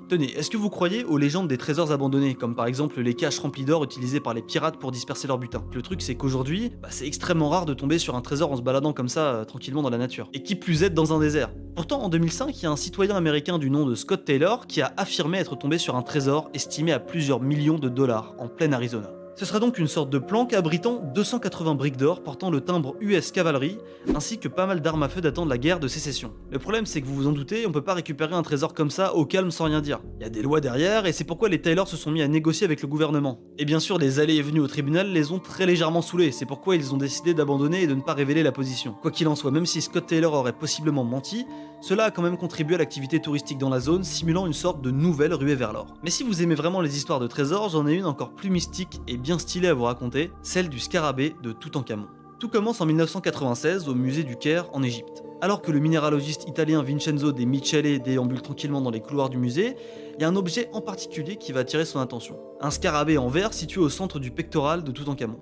Tenez, est-ce que vous croyez aux légendes des trésors abandonnés, comme par exemple les caches remplies d'or utilisées par les pirates pour disperser leur butin? Le truc c'est qu'aujourd'hui, c'est extrêmement rare de tomber sur un trésor en se baladant comme ça tranquillement dans la nature. Et qui plus est dans un désert. Pourtant en 2005, il y a un citoyen américain du nom de Scott Taylor qui a affirmé être tombé sur un trésor estimé à plusieurs millions de dollars en plein Arizona. Ce serait donc une sorte de planque abritant 280 briques d'or portant le timbre US Cavalry, ainsi que pas mal d'armes à feu datant de la guerre de sécession. Le problème c'est que vous vous en doutez, on peut pas récupérer un trésor comme ça au calme sans rien dire. Il y a des lois derrière et c'est pourquoi les Taylor se sont mis à négocier avec le gouvernement. Et bien sûr les allées et venues au tribunal les ont très légèrement saoulés, c'est pourquoi ils ont décidé d'abandonner et de ne pas révéler la position. Quoi qu'il en soit, même si Scott Taylor aurait possiblement menti, cela a quand même contribué à l'activité touristique dans la zone, simulant une sorte de nouvelle ruée vers l'or. Mais si vous aimez vraiment les histoires de trésors, j'en ai une encore plus mystique et bien stylée à vous raconter, celle du scarabée de Toutankhamon. Tout commence en 1996 au musée du Caire en Égypte. Alors que le minéralogiste italien Vincenzo De Michele déambule tranquillement dans les couloirs du musée, il y a un objet en particulier qui va attirer son attention. Un scarabée en verre situé au centre du pectoral de Toutankhamon.